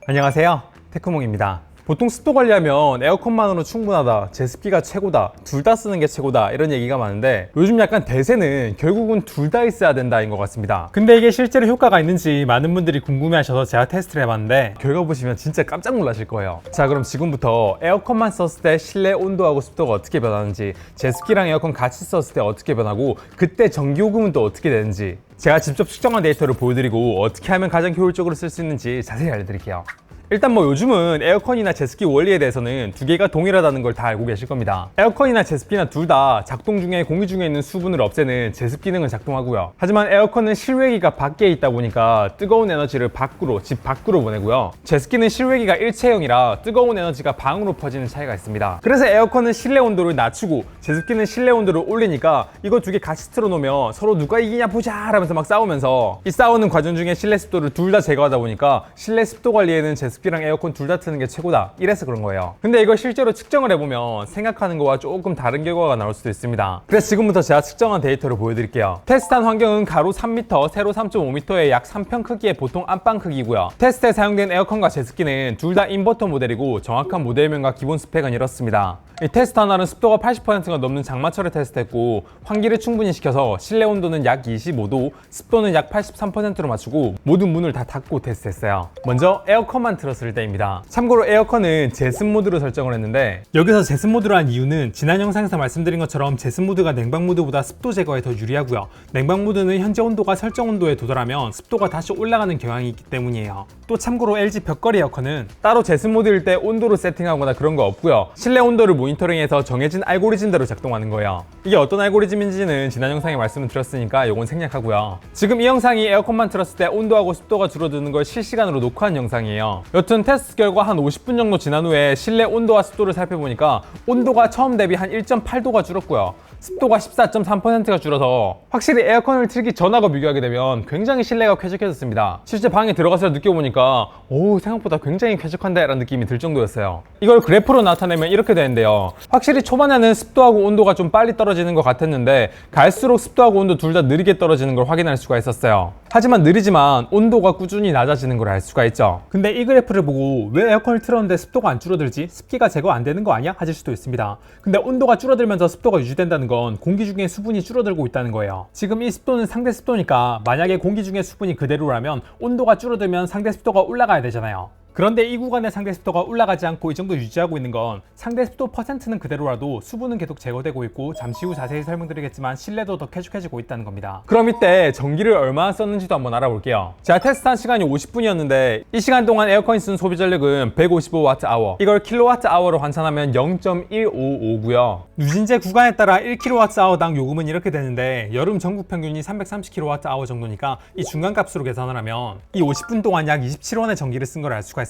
안녕하세요, 테크몽입니다. 보통 습도 관리하면 에어컨만으로 충분하다, 제습기가 최고다, 둘 다 쓰는 게 최고다 이런 얘기가 많은데 요즘 약간 대세는 결국은 둘 다 있어야 된다인 것 같습니다. 근데 이게 실제로 효과가 있는지 많은 분들이 궁금해하셔서 제가 테스트를 해봤는데 결과 보시면 진짜 깜짝 놀라실 거예요. 자, 그럼 지금부터 에어컨만 썼을 때 실내 온도하고 습도가 어떻게 변하는지, 제습기랑 에어컨 같이 썼을 때 어떻게 변하고, 그때 전기요금은 또 어떻게 되는지 제가 직접 측정한 데이터를 보여드리고 어떻게 하면 가장 효율적으로 쓸 수 있는지 자세히 알려드릴게요. 일단 요즘은 에어컨이나 제습기 원리에 대해서는 두 개가 동일하다는 걸 다 알고 계실 겁니다. 에어컨이나 제습기나 둘 다 작동 중에 공기 중에 있는 수분을 없애는 제습 기능은 작동하고요. 하지만 에어컨은 실외기가 밖에 있다 보니까 뜨거운 에너지를 밖으로, 집 밖으로 보내고요. 제습기는 실외기가 일체형이라 뜨거운 에너지가 방으로 퍼지는 차이가 있습니다. 그래서 에어컨은 실내 온도를 낮추고 제습기는 실내 온도를 올리니까 이거 두 개 같이 틀어놓으면 서로 누가 이기냐 보자 하면서 막 싸우면서, 이 싸우는 과정 중에 실내 습도를 둘 다 제거하다 보니까 실내 습도 관리에는 제습기랑 에어컨 둘 다 트는 게 최고다, 이래서 그런 거예요. 근데 이걸 실제로 측정을 해보면 생각하는 거와 조금 다른 결과가 나올 수도 있습니다. 그래서 지금부터 제가 측정한 데이터를 보여드릴게요. 테스트한 환경은 가로 3m, 세로 3.5m의 약 3평 크기의 보통 안방 크기고요. 테스트에 사용된 에어컨과 제습기는 둘 다 인버터 모델이고 정확한 모델명과 기본 스펙은 이렇습니다. 이 테스트 하나는 습도가 80%가 넘는 장마철에 테스트했고 환기를 충분히 시켜서 실내 온도는 약 25도, 습도는 약 83%로 맞추고 모든 문을 다 닫고 테스트했어요. 먼저 에어컨만 틀었을 때입니다. 참고로 에어컨은 제습 모드로 설정을 했는데, 여기서 제습 모드로 한 이유는 지난 영상에서 말씀드린 것처럼 제습 모드가 냉방 모드보다 습도 제거에 더 유리하고요. 냉방 모드는 현재 온도가 설정 온도에 도달하면 습도가 다시 올라가는 경향이 있기 때문이에요. 또 참고로 LG 벽걸이 에어컨은 따로 제습 모드일 때 온도를 세팅하거나 그런 거 없고요. 실내 온도를 모니터링해서 정해진 알고리즘대로 작동하는 거예요. 이게 어떤 알고리즘인지는 지난 영상에 말씀을 드렸으니까 요건 생략하고요. 지금 이 영상이 에어컨만 틀었을 때 온도하고 습도가 줄어드는 걸 실시간으로 녹화한 영상이에요. 여튼 테스트 결과 한 50분 정도 지난 후에 실내 온도와 습도를 살펴보니까 온도가 처음 대비 한 1.8도가 줄었고요. 습도가 14.3%가 줄어서 확실히 에어컨을 틀기 전하고 비교하게 되면 굉장히 실내가 쾌적해졌습니다. 실제 방에 들어가서 느껴보니까 생각보다 굉장히 쾌적한데 라는 느낌이 들 정도였어요. 이걸 그래프로 나타내면 이렇게 되는데요. 확실히 초반에는 습도하고 온도가 좀 빨리 떨어지는 것 같았는데 갈수록 습도하고 온도 둘 다 느리게 떨어지는 걸 확인할 수가 있었어요. 하지만 느리지만 온도가 꾸준히 낮아지는 걸 알 수가 있죠. 근데 이 그래프를 보고 왜 에어컨을 틀었는데 습도가 안 줄어들지? 습기가 제거 안 되는 거 아니야? 하실 수도 있습니다. 근데 온도가 줄어들면서 습도가 유지된다는 건 공기 중에 수분이 줄어들고 있다는 거예요. 지금 이 습도는 상대 습도니까 만약에 공기 중에 수분이 그대로라면 온도가 줄어들면 상대 습도가 올라가야 되잖아요. 그런데 이 구간의 상대 습도가 올라가지 않고 이 정도 유지하고 있는 건 상대 습도 퍼센트는 그대로라도 수분은 계속 제거되고 있고, 잠시 후 자세히 설명드리겠지만 실내도 더 쾌적해지고 있다는 겁니다. 그럼 이때 전기를 얼마나 썼는지도 한번 알아볼게요. 제가 테스트한 시간이 50분이었는데 이 시간 동안 에어컨이 쓴 소비 전력은 155Wh, 이걸 kWh로 환산하면 0.155고요. 누진제 구간에 따라 1kWh당 요금은 이렇게 되는데 여름 전국 평균이 330kWh 정도니까 이 중간값으로 계산을 하면 이 50분 동안 약 27원의 전기를 쓴 걸 알 수가 있습니다.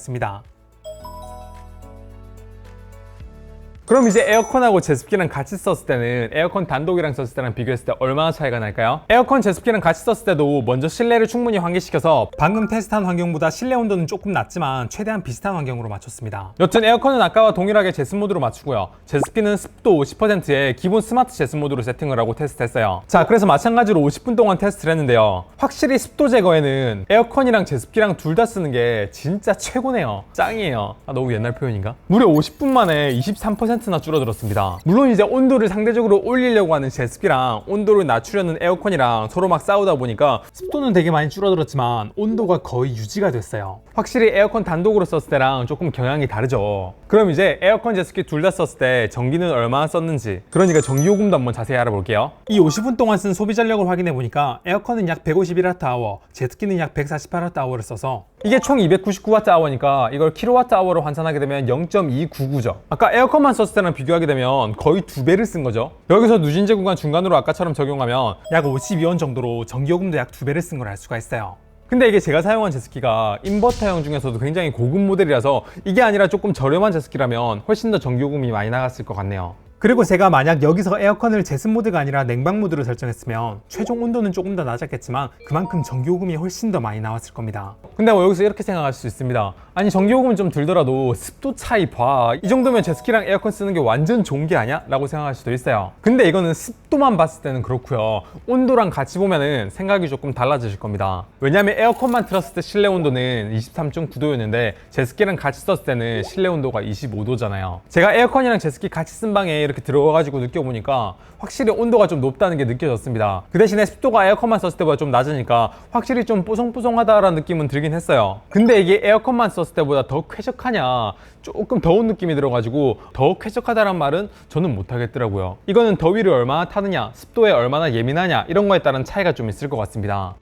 그럼 이제 에어컨하고 제습기랑 같이 썼을 때는 에어컨 단독이랑 썼을 때랑 비교했을 때 얼마나 차이가 날까요? 에어컨 제습기랑 같이 썼을 때도 먼저 실내를 충분히 환기시켜서 방금 테스트한 환경보다 실내 온도는 조금 낮지만 최대한 비슷한 환경으로 맞췄습니다. 여튼 에어컨은 아까와 동일하게 제습 모드로 맞추고요. 제습기는 습도 50%에 기본 스마트 제습 모드로 세팅을 하고 테스트했어요. 자, 그래서 마찬가지로 50분 동안 테스트를 했는데요. 확실히 습도 제거에는 에어컨이랑 제습기랑 둘 다 쓰는 게 진짜 최고네요. 짱이에요. 너무 옛날 표현인가? 무려 50분 만에 23%나 줄어들었습니다. 물론 이제 온도를 상대적으로 올리려고 하는 제습기랑 온도를 낮추려는 에어컨이랑 서로 막 싸우다 보니까 습도는 되게 많이 줄어들었지만 온도가 거의 유지가 됐어요. 확실히 에어컨 단독으로 썼을 때랑 조금 경향이 다르죠. 그럼 이제 에어컨 제습기 둘 다 썼을 때 전기는 얼마나 썼는지, 그러니까 전기요금도 한번 자세히 알아볼게요. 이 50분 동안 쓴 소비 전력을 확인해 보니까 에어컨은 약 151Wh, 제습기는 약 148Wh를 써서 이게 총 299Wh니까 이걸 kWh로 환산하게 되면 0.299죠. 아까 에어컨만 썼을 때랑 비교하게 되면 거의 2배를 쓴 거죠. 여기서 누진제 구간 중간으로 아까처럼 적용하면 약 52원 정도로 전기요금도 약 2배를 쓴 걸 알 수가 있어요. 근데 이게 제가 사용한 제습기가 인버터형 중에서도 굉장히 고급 모델이라서 이게 아니라 조금 저렴한 제습기라면 훨씬 더 전기요금이 많이 나갔을 것 같네요. 그리고 제가 만약 여기서 에어컨을 제습 모드가 아니라 냉방 모드로 설정했으면 최종 온도는 조금 더 낮았겠지만 그만큼 전기요금이 훨씬 더 많이 나왔을 겁니다. 근데 여기서 이렇게 생각할 수 있습니다. 아니 전기요금은 좀 들더라도 습도 차이 봐, 이 정도면 제습기랑 에어컨 쓰는 게 완전 좋은 게 아니야? 라고 생각할 수도 있어요. 근데 이거는 습도 습도만 봤을 때는 그렇고요. 온도랑 같이 보면은 생각이 조금 달라지실 겁니다. 왜냐하면 에어컨만 틀었을 때 실내 온도는 23.9도였는데 제습기랑 같이 썼을 때는 실내 온도가 25도잖아요. 제가 에어컨이랑 제습기 같이 쓴 방에 이렇게 들어가가지고 느껴보니까 확실히 온도가 좀 높다는 게 느껴졌습니다. 그 대신에 습도가 에어컨만 썼을 때보다 좀 낮으니까 확실히 좀 뽀송뽀송하다라는 느낌은 들긴 했어요. 근데 이게 에어컨만 썼을 때보다 더 쾌적하냐, 조금 더운 느낌이 들어가지고 더 쾌적하다란 말은 저는 못하겠더라고요. 이거는 더위를 얼마나 타느냐, 습도에 얼마나 예민하냐 이런 거에 따른 차이가 좀 있을 것 같습니다.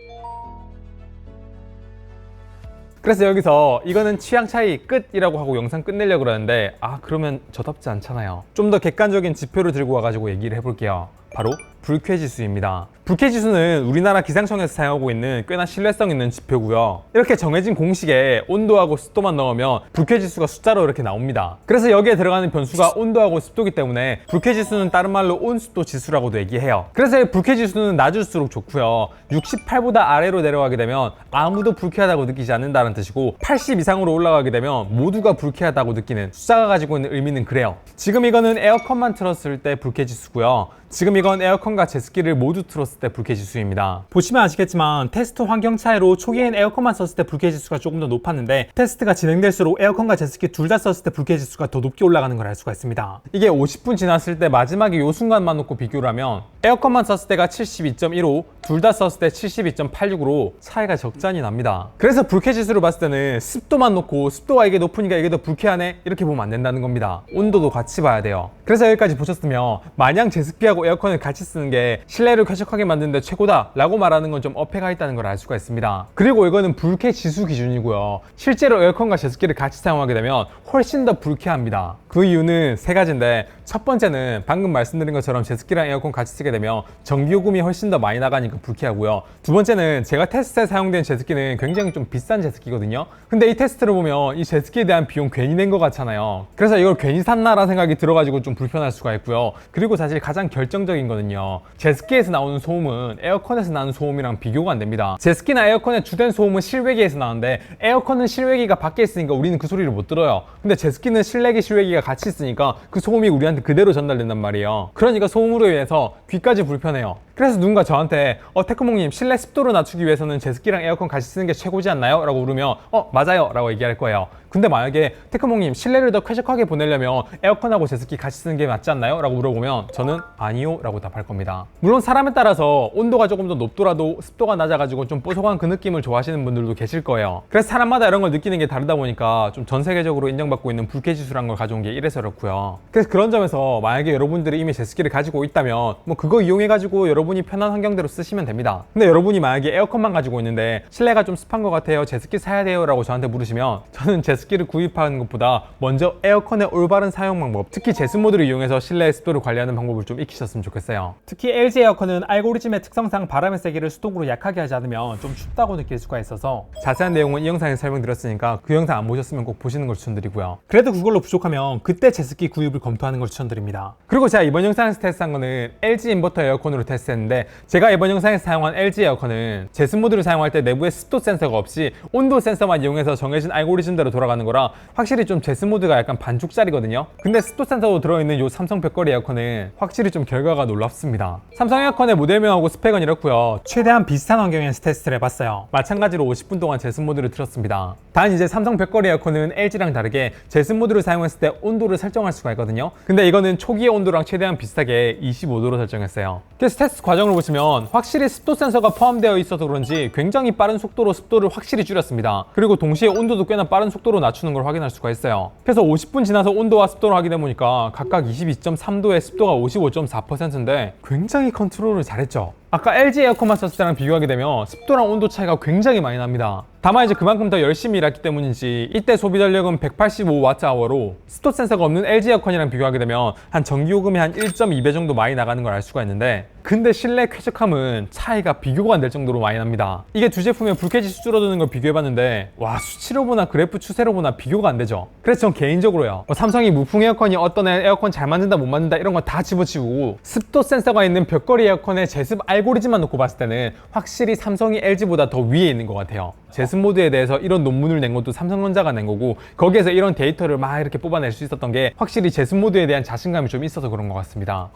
그래서 여기서 이거는 취향 차이 끝이라고 하고 영상 끝내려고 그러는데 그러면 저답지 않잖아요. 좀 더 객관적인 지표를 들고 와가지고 얘기를 해볼게요. 바로 불쾌지수입니다. 불쾌지수는 우리나라 기상청에서 사용하고 있는 꽤나 신뢰성 있는 지표고요. 이렇게 정해진 공식에 온도하고 습도만 넣으면 불쾌지수가 숫자로 이렇게 나옵니다. 그래서 여기에 들어가는 변수가 온도하고 습도이기 때문에 불쾌지수는 다른 말로 온습도 지수라고도 얘기해요. 그래서 불쾌지수는 낮을수록 좋고요. 68보다 아래로 내려가게 되면 아무도 불쾌하다고 느끼지 않는다는 뜻이고 80 이상으로 올라가게 되면 모두가 불쾌하다고 느끼는, 숫자가 가지고 있는 의미는 그래요. 지금 이거는 에어컨만 틀었을 때 불쾌지수고요. 지금 이건 에어컨과 제습기를 모두 틀었을 때 불쾌지수입니다. 보시면 아시겠지만 테스트 환경 차이로 초기엔 에어컨만 썼을 때 불쾌지수가 조금 더 높았는데 테스트가 진행될수록 에어컨과 제습기 둘 다 썼을 때 불쾌지수가 더 높게 올라가는 걸 알 수가 있습니다. 이게 50분 지났을 때 마지막에 요 순간만 놓고 비교를 하면 에어컨만 썼을 때가 72.15, 둘 다 썼을 때 72.86으로 차이가 적잖이 납니다. 그래서 불쾌지수를 봤을 때는 습도만 놓고 습도가 이게 높으니까 이게 더 불쾌하네 이렇게 보면 안 된다는 겁니다. 온도도 같이 봐야 돼요. 그래서 여기까지 보셨으면 마냥 제습기하고 에어컨을 같이 쓰는 게 실내를 쾌적하게 만드는데 최고다 라고 말하는 건 좀 어폐가 있다는 걸 알 수가 있습니다. 그리고 이거는 불쾌지수 기준이고요. 실제로 에어컨과 제습기를 같이 사용하게 되면 훨씬 더 불쾌합니다. 그 이유는 세 가지인데, 첫 번째는 방금 말씀드린 것처럼 제습기랑 에어컨 같이 쓰게 되면 전기요금이 훨씬 더 많이 나가니까 불쾌하고요. 두 번째는 제가 테스트에 사용된 제습기는 굉장히 좀 비싼 제습기거든요. 근데 이 테스트를 보면 이 제습기에 대한 비용 괜히 낸 것 같잖아요. 그래서 이걸 괜히 샀나라는 생각이 들어가지고 좀 불편할 수가 있고요. 그리고 사실 가장 결정적인 거는요, 제습기에서 나오는 소음은 에어컨에서 나는 소음이랑 비교가 안 됩니다. 제습기나 에어컨의 주된 소음은 실외기에서 나오는데 에어컨은 실외기가 밖에 있으니까 우리는 그 소리를 못 들어요. 근데 제습기는 실내기 실외기가 같이 있으니까 그 소음이 우리한테 그대로 전달된단 말이에요. 그러니까 소음으로 인해서 귀까지 불편해요. 그래서 누군가 저한테 테크몽님 실내 습도를 낮추기 위해서는 제습기랑 에어컨 같이 쓰는 게 최고지 않나요? 라고 물으면 맞아요 라고 얘기할 거예요. 근데 만약에 테크몽님 실내를 더 쾌적하게 보내려면 에어컨하고 제습기 같이 쓰는 게 맞지 않나요? 라고 물어보면 저는 아니요 라고 답할 겁니다. 물론 사람에 따라서 온도가 조금 더 높더라도 습도가 낮아가지고 좀 뽀송한 그 느낌을 좋아하시는 분들도 계실 거예요. 그래서 사람마다 이런 걸 느끼는 게 다르다 보니까 좀 전 세계적으로 인정받고 있는 불쾌지수란 걸 가져온 게 이래서 그렇고요. 그래서 그런 점에서 만약에 여러분들이 이미 제습기를 가지고 있다면 그거 이용해가지고 여러분이 편한 환경대로 쓰시면 됩니다. 근데 여러분이 만약에 에어컨만 가지고 있는데 실내가 좀 습한 것 같아요, 제습기 사야 돼요 라고 저한테 물으시면 저는 제습기를 구입하는 것보다 먼저 에어컨의 올바른 사용 방법, 특히 제습 모드를 이용해서 실내 습도를 관리하는 방법을 좀 익히셨으면 좋겠어요. 특히 LG 에어컨은 알고리즘의 특성상 바람의 세기를 수동으로 약하게 하지 않으면 좀 춥다고 느낄 수가 있어서 자세한 내용은 이 영상에서 설명드렸으니까 그 영상 안 보셨으면 꼭 보시는 걸 추천드리고요. 그래도 그걸로 부족하면 그때 제습기 구입을 검토하는 걸 추천드립니다. 그리고 제가 이번 영상에서 테스트한 거는 LG 인버터 에어컨으로 테스트했는데, 제가 이번 영상에서 사용한 LG 에어컨은 제습 모드를 사용할 때 내부에 습도 센서가 없이 온도 센서만 이용해서 정해진 알고리즘대로 돌아가는 거라 확실히 좀 제습 모드가 약간 반쪽짜리거든요. 근데 습도 센서도 들어있는 이 삼성 벽걸이 에어컨은 확실히 좀 결과가 놀랍습니다. 삼성 에어컨의 모델명하고 스펙은 이렇고요. 최대한 비슷한 환경에서 테스트를 해봤어요. 마찬가지로 50분 동안 제습 모드를 틀었습니다. 단 이제 삼성 벽걸이 에어컨은 LG랑 다르게 제습 모드를 사용했을 때 온도를 설정할 수가 있거든요. 근데 이거는 초기의 온도랑 최대한 비슷하게 25도로 설정했어요. 그래서 테스트 과정을 보시면 확실히 습도 센서가 포함되어 있어서 그런지 굉장히 빠른 속도로 습도를 확실히 줄였습니다. 그리고 동시에 온도도 꽤나 빠른 속도로 낮추는 걸 확인할 수가 있어요. 그래서 50분 지나서 온도와 습도를 확인해 보니까 각각 22.3도에 습도가 55.4%인데 굉장히 컨트롤을 잘했죠. 아까 LG 에어컨만 썼을 때랑 비교하게 되면 습도랑 온도 차이가 굉장히 많이 납니다. 다만 이제 그만큼 더 열심히 일했기 때문인지 이때 소비 전력은 185Wh로 습도 센서가 없는 LG 에어컨이랑 비교하게 되면 한 전기요금이 한 1.2배 정도 많이 나가는 걸 알 수가 있는데, 근데 실내 쾌적함은 차이가 비교가 안 될 정도로 많이 납니다. 이게 두 제품의 불쾌지수 줄어드는 걸 비교해봤는데 수치로 보나 그래프 추세로 보나 비교가 안 되죠. 그래서 전 개인적으로요, 삼성이 무풍 에어컨이 어떤 에어컨 잘 만든다 못 만든다 이런 거 다 집어치우고 습도 센서가 있는 벽걸이 에어컨의 제습 알고리즘만 놓고 봤을 때는 확실히 삼성이 LG보다 더 위에 있는 것 같아요. 제습 모드에 대해서 이런 논문을 낸 것도 삼성전자가 낸 거고, 거기에서 이런 데이터를 막 이렇게 뽑아낼 수 있었던 게 확실히 제습 모드에 대한 자신감이 좀 있어서 그런 것 같습니다.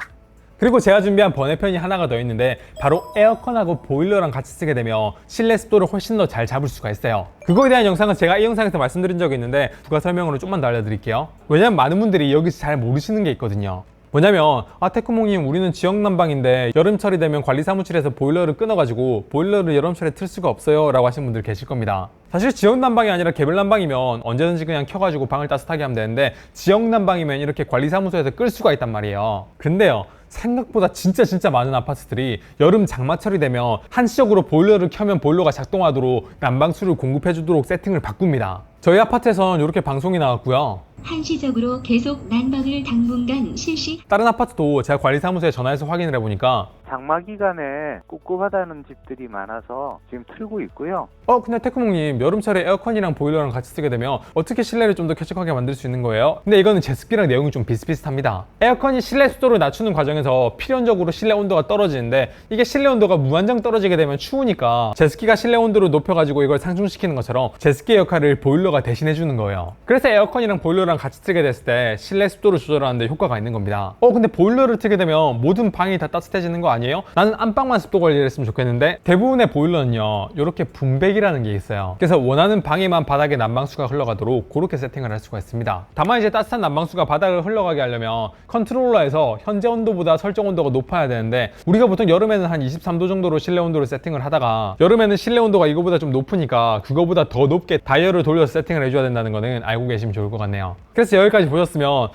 그리고 제가 준비한 번외편이 하나가 더 있는데 바로 에어컨하고 보일러랑 같이 쓰게 되면 실내 습도를 훨씬 더 잘 잡을 수가 있어요. 그거에 대한 영상은 제가 이 영상에서 말씀드린 적이 있는데 부가 설명으로 좀만 더 알려드릴게요. 왜냐면 많은 분들이 여기서 잘 모르시는 게 있거든요. 뭐냐면 태크몽님 우리는 지역 난방인데 여름철이 되면 관리사무실에서 보일러를 끊어가지고 보일러를 여름철에 틀 수가 없어요 라고 하시는 분들 계실 겁니다. 사실 지역 난방이 아니라 개별 난방이면 언제든지 그냥 켜가지고 방을 따뜻하게 하면 되는데 지역 난방이면 이렇게 관리사무소에서 끌 수가 있단 말이에요. 근데요, 생각보다 진짜 많은 아파트들이 여름 장마철이 되면 한시적으로 보일러를 켜면 보일러가 작동하도록 난방수를 공급해주도록 세팅을 바꿉니다. 저희 아파트에선 이렇게 방송이 나왔고요. 한시적으로 계속 난방을 당분간 실시. 다른 아파트도 제가 관리사무소에 전화해서 확인을 해보니까 장마 기간에 꿉꿉하다는 집들이 많아서 지금 틀고 있고요. 근데 테크몽님 여름철에 에어컨이랑 보일러랑 같이 쓰게 되면 어떻게 실내를 좀 더 쾌적하게 만들 수 있는 거예요? 근데 이거는 제습기랑 내용이 좀 비슷비슷합니다. 에어컨이 실내 습도를 낮추는 과정에서 필연적으로 실내 온도가 떨어지는데 이게 실내 온도가 무한정 떨어지게 되면 추우니까 제습기가 실내 온도를 높여가지고 이걸 상승시키는 것처럼 제습기의 역할을 보일러가 대신해 주는 거예요. 그래서 에어컨이랑 보일러랑 같이 쓰게 됐을 때 실내 습도를 조절하는 데 효과가 있는 겁니다. 근데 보일러를 틀게 되면 모든 방이 다 따뜻해지는 거 아니에요? 나는 안방만 습도 관리를 했으면 좋겠는데 대부분의 보일러는요 이렇게 분배기라는 게 있어요. 그래서 원하는 방에만 바닥에 난방수가 흘러가도록 그렇게 세팅을 할 수가 있습니다. 다만 이제 따뜻한 난방수가 바닥을 흘러가게 하려면 컨트롤러에서 현재 온도보다 설정 온도가 높아야 되는데 우리가 보통 여름에는 한 23도 정도로 실내 온도를 세팅을 하다가 여름에는 실내 온도가 이거보다 좀 높으니까 그거보다 더 높게 다이얼을 돌려서 세팅을 해줘야 된다는 거는 알고 계시면 좋을 것 같네요. 그래서 여기까지 보셨으면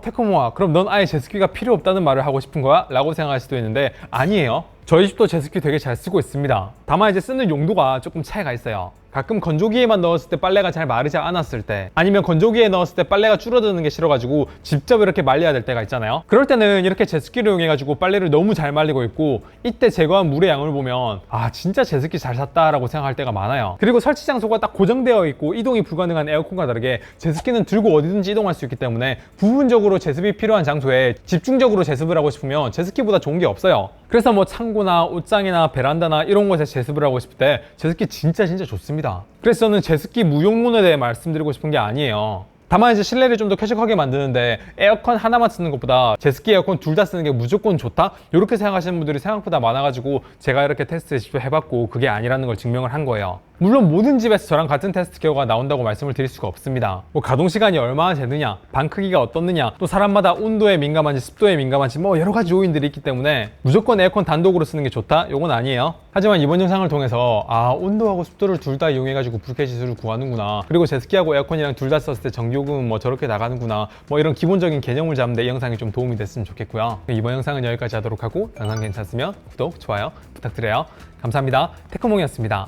테크모아 그럼 넌 아예 제습기가 필요 없다는 말을 하고 싶은 거야? 라고 생각할 수도 있는데 아니에요. 저희 집도 제습기 되게 잘 쓰고 있습니다. 다만 이제 쓰는 용도가 조금 차이가 있어요. 가끔 건조기에만 넣었을 때 빨래가 잘 마르지 않았을 때 아니면 건조기에 넣었을 때 빨래가 줄어드는 게 싫어가지고 직접 이렇게 말려야 될 때가 있잖아요. 그럴 때는 이렇게 제습기를 이용해가지고 빨래를 너무 잘 말리고 있고 이때 제거한 물의 양을 보면 진짜 제습기 잘 샀다 라고 생각할 때가 많아요. 그리고 설치 장소가 딱 고정되어 있고 이동이 불가능한 에어컨과 다르게 제습기는 들고 어디든지 이동할 수 있기 때문에 부분적으로 제습이 필요한 장소에 집중적으로 제습을 하고 싶으면 제습기보다 좋은 게 없어요. 그래서 뭐 창고나 옷장이나 베란다나 이런 곳에 제습을 하고 싶을 때 제습기 진짜 좋습니다. 그래서 저는 제습기 무용론에 대해 말씀드리고 싶은 게 아니에요. 다만 이제 실내를 좀 더 쾌적하게 만드는데 에어컨 하나만 쓰는 것보다 제습기 에어컨 둘 다 쓰는 게 무조건 좋다? 이렇게 생각하시는 분들이 생각보다 많아가지고 제가 이렇게 테스트를 직접 해봤고 그게 아니라는 걸 증명을 한 거예요. 물론 모든 집에서 저랑 같은 테스트 결과가 나온다고 말씀을 드릴 수가 없습니다. 뭐 가동 시간이 얼마나 되느냐, 방 크기가 어떻느냐, 또 사람마다 온도에 민감한지 습도에 민감한지 뭐 여러 가지 요인들이 있기 때문에 무조건 에어컨 단독으로 쓰는 게 좋다? 요건 아니에요. 하지만 이번 영상을 통해서 온도하고 습도를 둘 다 이용해가지고 불쾌지수를 구하는구나, 그리고 제습기하고 에어컨이랑 둘 다 썼을 때 전기요금은 뭐 저렇게 나가는구나, 뭐 이런 기본적인 개념을 잡는데 이 영상이 좀 도움이 됐으면 좋겠고요. 이번 영상은 여기까지 하도록 하고 영상 괜찮으면 구독, 좋아요 부탁드려요. 감사합니다. 테크몽이었습니다.